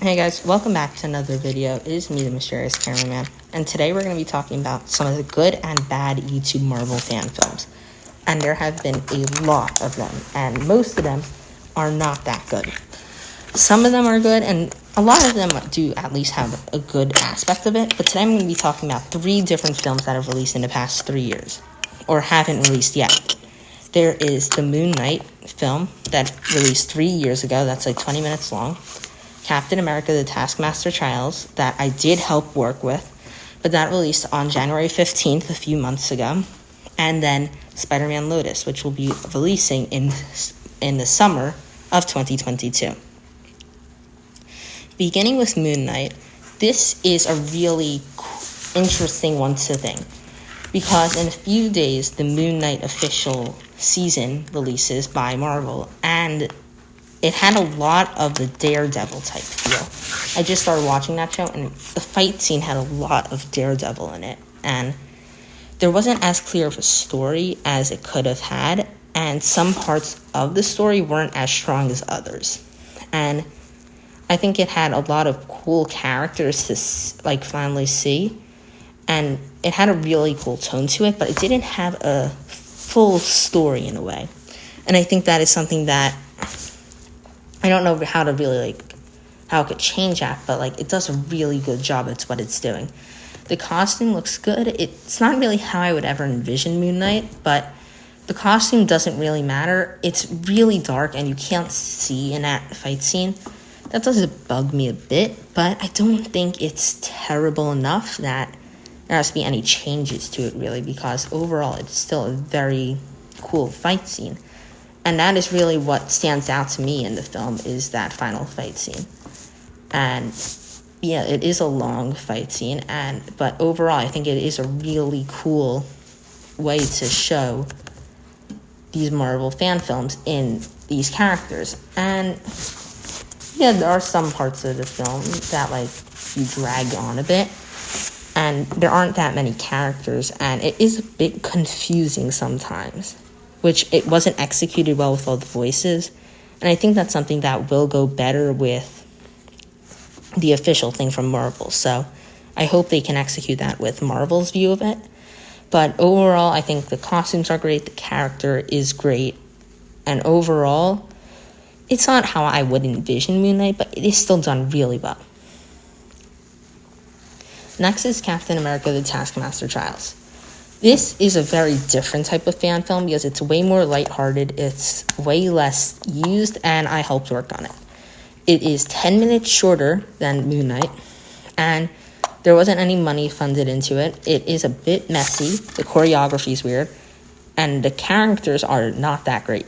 Hey guys, welcome back to another video. It is me, the Mysterious Cameraman, and today we're going to be talking about some of the good and bad YouTube Marvel fan films. And there have been a lot of them, and most of them are not that good. Some of them are good, and a lot of them do at least have a good aspect of it, but today I'm going to be talking about 3 different films that have released in the past 3 years, or haven't released yet. There is the Moon Knight film that released 3 years ago, that's like 20 minutes long. Captain America: The Taskmaster Trials, that I did help work with, but that released on January 15th, a few months ago. And then Spider-Man Lotus, which will be releasing in the summer of 2022. Beginning with Moon Knight, this is a really interesting one to think, because in a few days, the Moon Knight official season releases by Marvel, and it had a lot of the Daredevil type feel. I just started watching that show, and the fight scene had a lot of Daredevil in it. And there wasn't as clear of a story as it could have had, and some parts of the story weren't as strong as others. And I think it had a lot of cool characters to finally see, and it had a really cool tone to it, but it didn't have a full story in a way. And I think that is something that I don't know how to really how it could change that, but it does a really good job. It's what it's doing. The costume looks good. It's not really how I would ever envision Moon Knight, but the costume doesn't really matter. It's really dark and you can't see in that fight scene. That does bug me a bit, but I don't think it's terrible enough that there has to be any changes to it really, because overall it's still a very cool fight scene. And that is really what stands out to me in the film, is that final fight scene. And yeah, it is a long fight scene, but overall I think it is a really cool way to show these Marvel fan films in these characters. And yeah, there are some parts of the film that you drag on a bit, and there aren't that many characters, and it is a bit confusing sometimes, which it wasn't executed well with all the voices. And I think that's something that will go better with the official thing from Marvel. So I hope they can execute that with Marvel's view of it. But overall, I think the costumes are great, the character is great, and overall, it's not how I would envision Moon Knight, but it is still done really well. Next is Captain America: The Taskmaster Trials. This is a very different type of fan film because it's way more lighthearted, it's way less used, and I helped work on it. It is 10 minutes shorter than Moon Knight, and there wasn't any money funded into it. It is a bit messy, the choreography is weird, and the characters are not that great.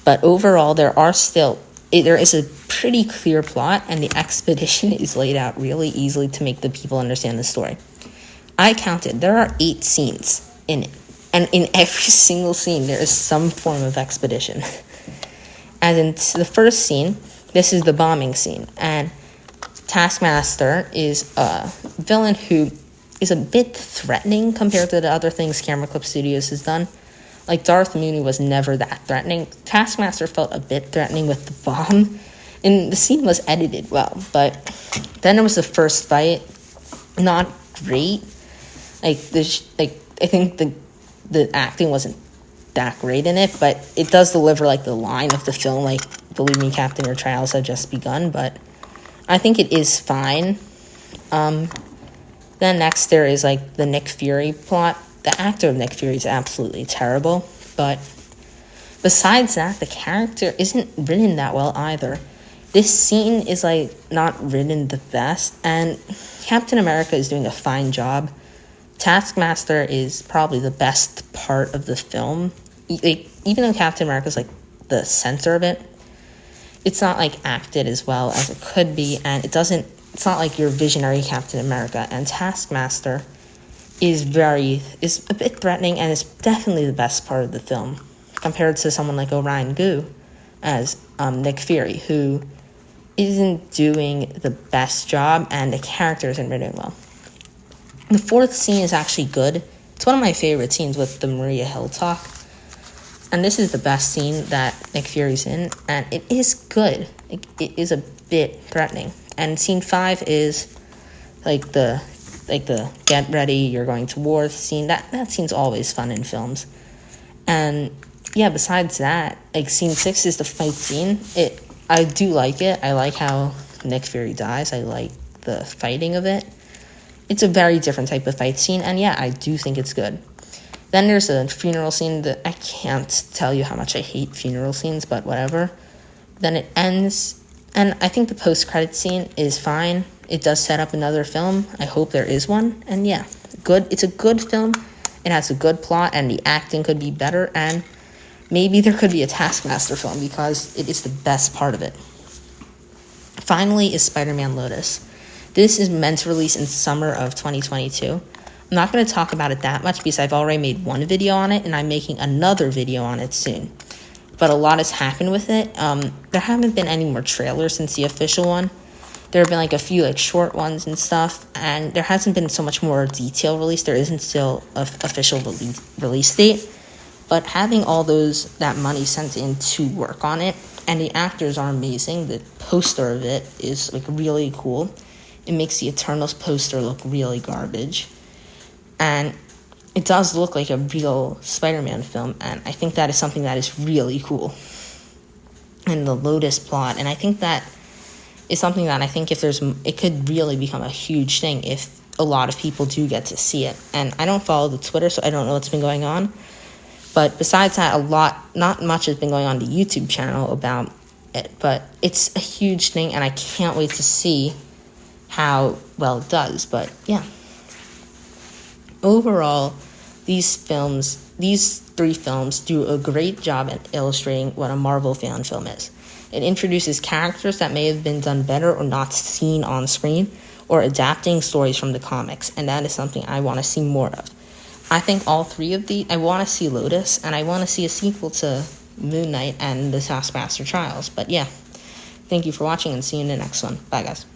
But overall, there is a pretty clear plot, and the expedition is laid out really easily to make the people understand the story. I counted, there are 8 scenes in it, and in every single scene there is some form of expedition. And in the first scene, this is the bombing scene, and Taskmaster is a villain who is a bit threatening compared to the other things Camera Clip Studios has done. Darth Mooney was never that threatening. Taskmaster felt a bit threatening with the bomb, and the scene was edited well, but then there was the first fight, not great. I think the acting wasn't that great in it, but it does deliver the line of the film, believe me, Captain, your trials have just begun. But I think it is fine. Then next there is the Nick Fury plot. The actor of Nick Fury is absolutely terrible, but besides that, the character isn't written that well either. This scene is not written the best, and Captain America is doing a fine job. Taskmaster is probably the best part of the film. Even though Captain America is the center of it, it's not acted as well as it could be, and it's not your visionary Captain America. And Taskmaster is a bit threatening, and is definitely the best part of the film compared to someone like Orion Gu as Nick Fury, who isn't doing the best job, and the character isn't written well. The fourth scene is actually good. It's one of my favorite scenes with the Maria Hill talk. And this is the best scene that Nick Fury's in, and it is good. It is a bit threatening. And scene 5 is like the get ready, you're going to war scene. That scene's always fun in films. And yeah, besides that, like scene 6 is the fight scene. I do like it. I like how Nick Fury dies. I like the fighting of it. It's a very different type of fight scene, and yeah, I do think it's good. Then there's a funeral scene that I can't tell you how much I hate funeral scenes, but whatever. Then it ends, and I think the post-credit scene is fine. It does set up another film. I hope there is one, and yeah, good. It's a good film. It has a good plot, and the acting could be better, and maybe there could be a Taskmaster film because it is the best part of it. Finally is Spider-Man Lotus. This is meant to release in summer of 2022. I'm not going to talk about it that much because I've already made one video on it and I'm making another video on it soon. But a lot has happened with it. There haven't been any more trailers since the official one. There have been like a few like short ones and stuff, and there hasn't been so much more detail released. There isn't still an official release date. But having all that money sent in to work on it, and the actors are amazing. The poster of it is like really cool. It makes the Eternals poster look really garbage. And it does look like a real Spider-Man film, and I think that is something that is really cool. And the Lotus plot, and I think that is something that I think it could really become a huge thing if a lot of people do get to see it. And I don't follow the Twitter, so I don't know what's been going on. But besides that, not much has been going on the YouTube channel about it. But it's a huge thing, and I can't wait to see how well it does. But yeah. Overall, these 3 films do a great job at illustrating what a Marvel fan film is. It introduces characters that may have been done better or not seen on screen, or adapting stories from the comics, and that is something I want to see more of. I think all 3 of I want to see Lotus, and I want to see a sequel to Moon Knight and the Taskmaster Trials. But yeah, thank you for watching, and see you in the next one. Bye, guys.